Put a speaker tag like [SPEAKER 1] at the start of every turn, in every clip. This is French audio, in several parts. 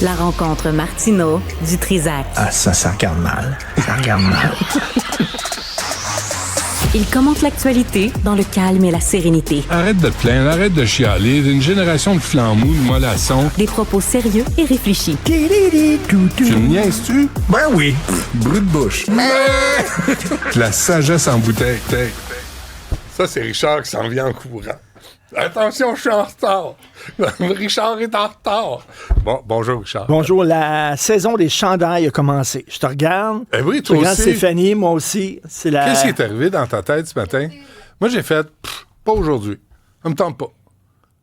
[SPEAKER 1] La rencontre Martineau du Trizac.
[SPEAKER 2] Ah, ça regarde mal. Ça regarde mal.
[SPEAKER 1] Il commente l'actualité dans le calme et la sérénité.
[SPEAKER 3] Arrête de te plaindre, arrête de chialer. Une génération de flambous, de mollassons.
[SPEAKER 1] Des propos sérieux et réfléchis.
[SPEAKER 3] Tu me niaises-tu?
[SPEAKER 2] Ben oui.
[SPEAKER 3] Brut de bouche. La sagesse en bouteille. Ça, c'est Richard qui s'en vient en courant. Attention, je suis en retard. Richard est en retard. Bonjour, Richard.
[SPEAKER 2] Bonjour, la saison des chandails a commencé. Je te regarde.
[SPEAKER 3] Eh oui, toi
[SPEAKER 2] je regarde
[SPEAKER 3] aussi.
[SPEAKER 2] Stéphanie, moi aussi.
[SPEAKER 3] Qu'est-ce qui est arrivé dans ta tête ce matin? Moi, j'ai fait, pas aujourd'hui. Ça me tente pas.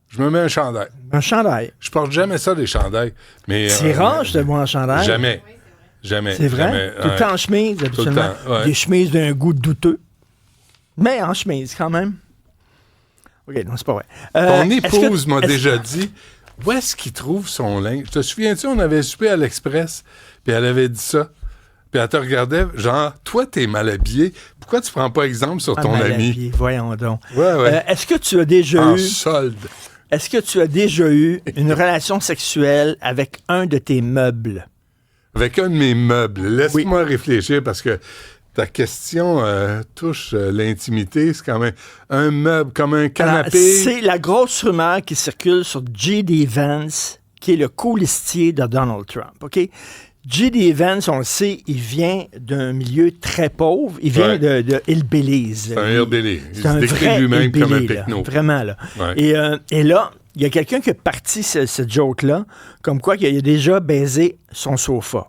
[SPEAKER 3] Je me mets un chandail.
[SPEAKER 2] Un chandail.
[SPEAKER 3] Je porte jamais ça, des chandails. Mais,
[SPEAKER 2] C'est rare, je te vois en chandail.
[SPEAKER 3] Jamais.
[SPEAKER 2] C'est vrai?
[SPEAKER 3] Jamais.
[SPEAKER 2] Tout le temps en chemise, habituellement.
[SPEAKER 3] Tout le temps, ouais.
[SPEAKER 2] Des chemises d'un goût douteux. Mais en chemise, quand même. OK, non, c'est pas vrai.
[SPEAKER 3] Ton épouse m'a déjà dit, où est-ce qu'il trouve son linge? Te souviens-tu, on avait soupé à l'Express, puis elle avait dit ça. Puis elle te regardait, genre, toi, t'es mal habillé. Pourquoi tu prends pas exemple sur ton ami?
[SPEAKER 2] Voyons donc.
[SPEAKER 3] Ouais.
[SPEAKER 2] Est-ce que tu as déjà
[SPEAKER 3] En
[SPEAKER 2] eu...
[SPEAKER 3] solde.
[SPEAKER 2] Est-ce que tu as déjà eu une relation sexuelle avec un de tes meubles?
[SPEAKER 3] Avec un de mes meubles. Laisse-moi réfléchir, parce que ta question touche l'intimité. C'est quand même un meuble, comme un canapé.
[SPEAKER 2] Alors, c'est la grosse rumeur qui circule sur J.D. Vance, qui est le colistier de Donald Trump. OK? J.D. Vance, on le sait, il vient d'un milieu très pauvre. Il vient de Hillbillies.
[SPEAKER 3] C'est un hillbilly. Il
[SPEAKER 2] C'est
[SPEAKER 3] se
[SPEAKER 2] un
[SPEAKER 3] décrit
[SPEAKER 2] vrai
[SPEAKER 3] lui-même comme un
[SPEAKER 2] hillbilly, là.
[SPEAKER 3] pecno.
[SPEAKER 2] Vraiment, là.
[SPEAKER 3] Ouais.
[SPEAKER 2] Et là, il y a quelqu'un qui a parti cette joke-là, comme quoi qu'il a déjà baisé son sofa.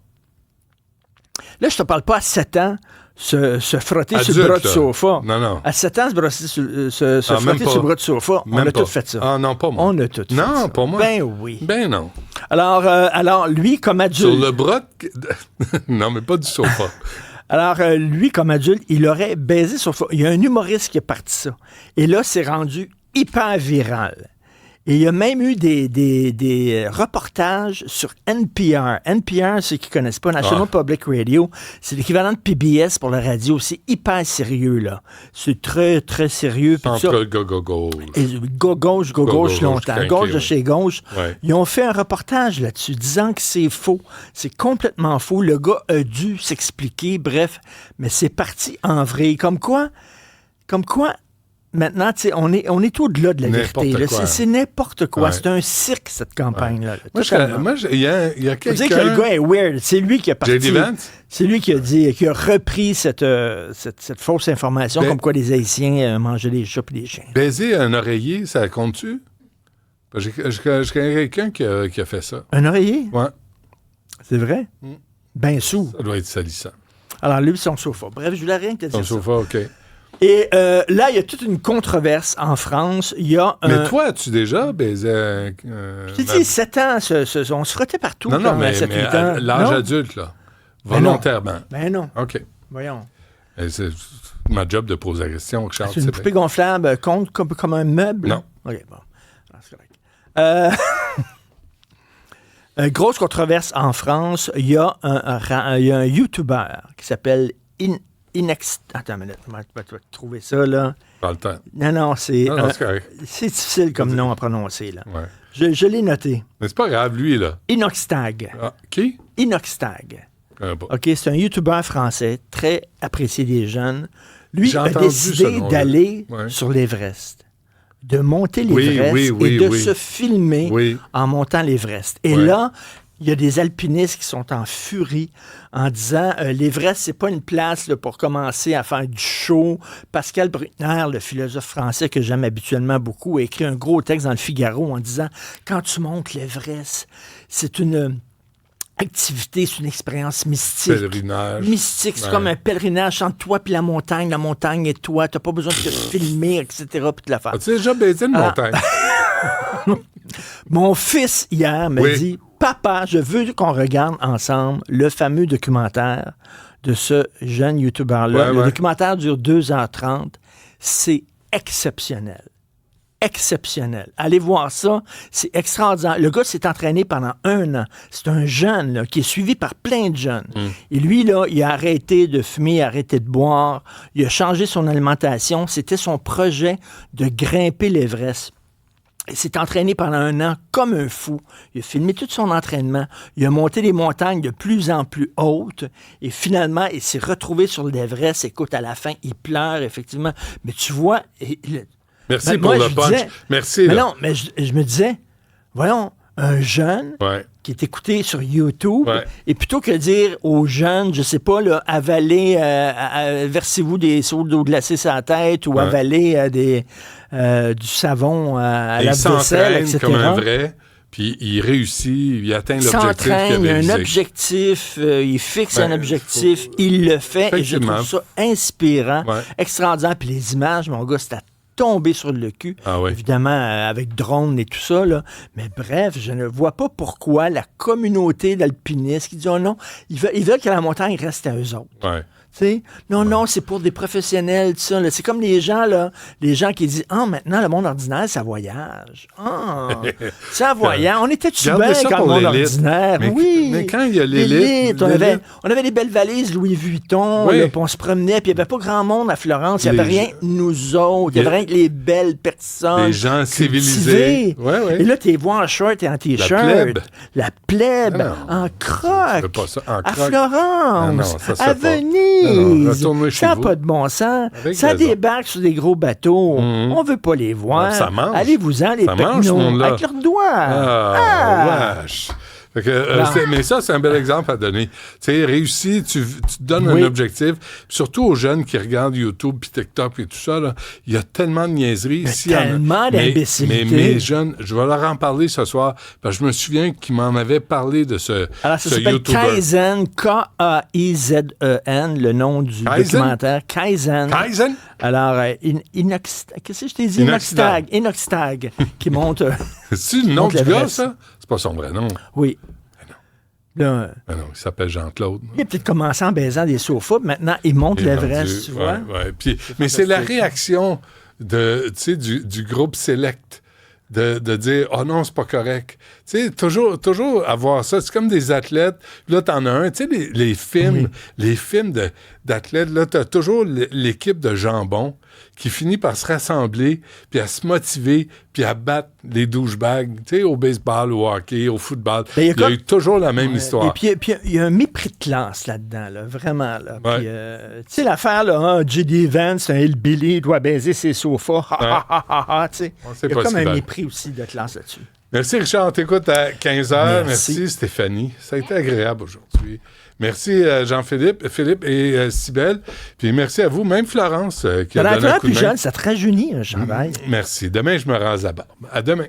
[SPEAKER 2] Là, je te parle pas à 7 ans, se frotter
[SPEAKER 3] Adulte,
[SPEAKER 2] sur le bras du
[SPEAKER 3] là.
[SPEAKER 2] sofa.
[SPEAKER 3] Non.
[SPEAKER 2] À 7 ans, se frotter
[SPEAKER 3] même
[SPEAKER 2] sur le bras du sofa. On
[SPEAKER 3] Même
[SPEAKER 2] a
[SPEAKER 3] pas.
[SPEAKER 2] tout fait ça.
[SPEAKER 3] Ah non, pas moi.
[SPEAKER 2] On a tout fait ça.
[SPEAKER 3] Non, pas moi.
[SPEAKER 2] Ben oui.
[SPEAKER 3] Ben non.
[SPEAKER 2] Alors, lui, comme adulte...
[SPEAKER 3] Sur le bras Non, mais pas du sofa.
[SPEAKER 2] Alors, lui, comme adulte, il aurait baisé son sofa. Il y a un humoriste qui a parti ça. Et là, c'est rendu hyper viral. Et il y a même eu des reportages sur NPR. NPR, ceux qui ne connaissent pas, National Public Radio, c'est l'équivalent de PBS pour la radio. C'est hyper sérieux, là. C'est très, très sérieux. Puis
[SPEAKER 3] Entre
[SPEAKER 2] ça,
[SPEAKER 3] le go-go-go.
[SPEAKER 2] et gauche longtemps.
[SPEAKER 3] craqué,
[SPEAKER 2] Gauche de chez gauche.
[SPEAKER 3] Ouais.
[SPEAKER 2] Ils ont fait un reportage là-dessus disant que c'est faux. C'est complètement faux. Le gars a dû s'expliquer. Bref, mais c'est parti en vrai. Comme quoi, maintenant, tu sais, on est au-delà de la
[SPEAKER 3] N'importe
[SPEAKER 2] vérité. Là.
[SPEAKER 3] quoi.
[SPEAKER 2] C'est n'importe quoi.
[SPEAKER 3] Ouais.
[SPEAKER 2] C'est un cirque, cette campagne-là.
[SPEAKER 3] Moi, il y a
[SPEAKER 2] Faut dire que
[SPEAKER 3] quelqu'un...
[SPEAKER 2] le gars est weird. C'est lui qui a parti.
[SPEAKER 3] J.D. Vance?
[SPEAKER 2] C'est lui qui a repris cette fausse information comme quoi les Haïtiens mangeaient des chats et des chiens.
[SPEAKER 3] Baiser un oreiller, ça compte-tu? Je connais quelqu'un qui a fait ça.
[SPEAKER 2] Un oreiller?
[SPEAKER 3] Ouais.
[SPEAKER 2] C'est vrai? Ben sous.
[SPEAKER 3] Ça doit être salissant.
[SPEAKER 2] Alors, lui, son sofa. Bref, je voulais rien que te
[SPEAKER 3] Ton
[SPEAKER 2] dire ça.
[SPEAKER 3] sofa, OK.
[SPEAKER 2] Et là, il y a toute une controverse en France. Il y a
[SPEAKER 3] Mais toi, as-tu déjà baisé un...
[SPEAKER 2] J'ai dit 7 ans, on se frottait partout.
[SPEAKER 3] Non,
[SPEAKER 2] comme à
[SPEAKER 3] mais
[SPEAKER 2] 7, 8 ans.
[SPEAKER 3] l'âge
[SPEAKER 2] Non?
[SPEAKER 3] adulte, là.
[SPEAKER 2] Ben non.
[SPEAKER 3] Volontairement.
[SPEAKER 2] Ben non.
[SPEAKER 3] OK.
[SPEAKER 2] Voyons.
[SPEAKER 3] C'est ma job de poser la question, Richard.
[SPEAKER 2] C'est une poupée gonflable compte comme un meuble?
[SPEAKER 3] Non.
[SPEAKER 2] OK, bon. Ah, c'est correct. Grosse controverse en France. Il y a un YouTuber qui s'appelle Attends une minute, tu vas trouver ça, là.
[SPEAKER 3] Pas le temps.
[SPEAKER 2] Non, c'est...
[SPEAKER 3] Non, c'est correct.
[SPEAKER 2] c'est difficile comme nom à prononcer, là.
[SPEAKER 3] Ouais.
[SPEAKER 2] Je l'ai noté.
[SPEAKER 3] Mais c'est pas grave, lui, là.
[SPEAKER 2] Inoxtag.
[SPEAKER 3] Ah, qui?
[SPEAKER 2] Inoxtag.
[SPEAKER 3] Je connais pas.
[SPEAKER 2] OK, c'est un YouTuber français très apprécié des jeunes. Lui
[SPEAKER 3] J'ai
[SPEAKER 2] a
[SPEAKER 3] entendu
[SPEAKER 2] décidé
[SPEAKER 3] ce nom-là.
[SPEAKER 2] d'aller
[SPEAKER 3] Ouais.
[SPEAKER 2] sur l'Everest, de monter l'Everest
[SPEAKER 3] oui,
[SPEAKER 2] et de
[SPEAKER 3] oui.
[SPEAKER 2] se filmer
[SPEAKER 3] Oui.
[SPEAKER 2] en montant l'Everest. Et
[SPEAKER 3] Ouais.
[SPEAKER 2] là, il y a des alpinistes qui sont en furie en disant l'Everest, c'est pas une place là, pour commencer à faire du show. Pascal Bruckner, le philosophe français que j'aime habituellement beaucoup, a écrit un gros texte dans le Figaro en disant quand tu montes l'Everest, c'est une activité, c'est une expérience mystique.
[SPEAKER 3] Pèlerinage.
[SPEAKER 2] Mystique, c'est
[SPEAKER 3] Ouais.
[SPEAKER 2] comme un pèlerinage entre toi puis la montagne et toi. T'as pas besoin de te filmer, etc. puis de la faire.
[SPEAKER 3] As-tu déjà baisé une montagne?
[SPEAKER 2] Mon fils, hier, m'a
[SPEAKER 3] Oui.
[SPEAKER 2] dit « Papa, je veux qu'on regarde ensemble le fameux documentaire de ce jeune YouTuber-là.
[SPEAKER 3] Ouais,
[SPEAKER 2] Le
[SPEAKER 3] ouais.
[SPEAKER 2] documentaire dure 2h30. C'est exceptionnel. Exceptionnel. Allez voir ça. C'est extraordinaire. Le gars s'est entraîné pendant 1 an. C'est un jeune là, qui est suivi par plein de jeunes. Et lui, là, il a arrêté de fumer, il a arrêté de boire. Il a changé son alimentation. C'était son projet de grimper l'Everest. Il s'est entraîné pendant 1 an comme un fou. Il a filmé tout son entraînement. Il a monté des montagnes de plus en plus hautes. Et finalement, il s'est retrouvé sur l'Everest. Écoute, à la fin, il pleure, effectivement. Mais tu vois...
[SPEAKER 3] Merci pour le punch. Merci.
[SPEAKER 2] Mais non, mais je me disais, voyons, un jeune qui est écouté sur YouTube, et plutôt que de dire aux jeunes, je sais pas, là, avaler, versez-vous des seaux d'eau glacée sur la tête ou avaler du savon à la vaisselle, etc.
[SPEAKER 3] Comme un vrai, puis il réussit, il atteint l'objectif qu'il avait
[SPEAKER 2] il a
[SPEAKER 3] visé.
[SPEAKER 2] un objectif, il fixe un objectif, il le fait, et je trouve ça inspirant, extraordinaire. Puis les images, mon gars, c'était tombé sur le cul, évidemment, avec drone et tout ça, là. Mais bref, je ne vois pas pourquoi la communauté d'alpinistes qui dit « Oh non, ils veulent que la montagne reste à eux autres. » T'sais? Non, c'est pour des professionnels, tout ça. Là. C'est comme les gens qui disent « Ah, maintenant, le monde ordinaire, ça voyage. Ah, ça voyage. On était-tu bien quand le monde ordinaire?
[SPEAKER 3] Mais quand il y a l'élite...
[SPEAKER 2] On avait des belles valises Louis Vuitton, là, puis on se promenait, puis il n'y avait pas grand monde à Florence. Il n'y avait rien que nous autres. Il n'y avait rien que les belles personnes.
[SPEAKER 3] Les gens civilisés.
[SPEAKER 2] Et là, tu les vois en short et en t-shirt. La plèbe. En croque. À Florence. À Venise. Ça n'a pas de bon sens. Ça débarque sur des gros bateaux. On veut pas les voir.
[SPEAKER 3] Ça mange.
[SPEAKER 2] Allez-vous-en, les pecnos, avec leurs doigts.
[SPEAKER 3] Wesh. Mais ça, c'est un bel exemple à donner. Tu sais, réussi, tu te donnes un objectif. Surtout aux jeunes qui regardent YouTube puis TikTok et tout ça, là, il y a tellement de niaiseries.
[SPEAKER 2] Tellement d'imbécilité.
[SPEAKER 3] Mais mes jeunes, je vais leur en parler ce soir, parce que je me souviens qu'ils m'en avaient parlé de ce YouTuber.
[SPEAKER 2] Alors, ça s'appelle Kaizen, K-A-I-Z-E-N, le nom du documentaire. Kaizen. Alors, qu'est-ce que je t'ai dit? Inoxtag, qui monte...
[SPEAKER 3] C'est le nom du gars, ça? C'est pas son vrai nom.
[SPEAKER 2] Oui. Là,
[SPEAKER 3] non, il s'appelle Jean-Claude.
[SPEAKER 2] Il a peut-être commencé en baisant des sofas, puis maintenant, il monte l'Everest, tu vois.
[SPEAKER 3] Mais c'est la réaction du groupe Select de dire « Oh non, c'est pas correct ». Tu sais, toujours avoir ça. C'est comme des athlètes. Là, t'en as un. Tu sais, les films d'athlètes, là, t'as toujours l'équipe de jambon qui finit par se rassembler, puis à se motiver, puis à battre les douchebags, tu sais, au baseball, au hockey, au football. Il y a eu toujours la même histoire.
[SPEAKER 2] Et puis, il y a un mépris de classe là-dedans, là, vraiment. Là. Puis, tu sais, l'affaire, là, J.D. Vance, un hillbilly, il doit baiser ses sofas. Tu sais, il y a comme un mépris aussi de classe là-dessus.
[SPEAKER 3] Merci, Richard. On t'écoute à 15h. Merci, Stéphanie. Ça a été agréable aujourd'hui. Merci, Jean-Philippe et Cybèle. Puis merci à vous, même Florence, qui a donné un coup de main.
[SPEAKER 2] Plus jeune, ça te rajeunit, un chandail.
[SPEAKER 3] Merci. Demain, je me rase la barbe. À demain.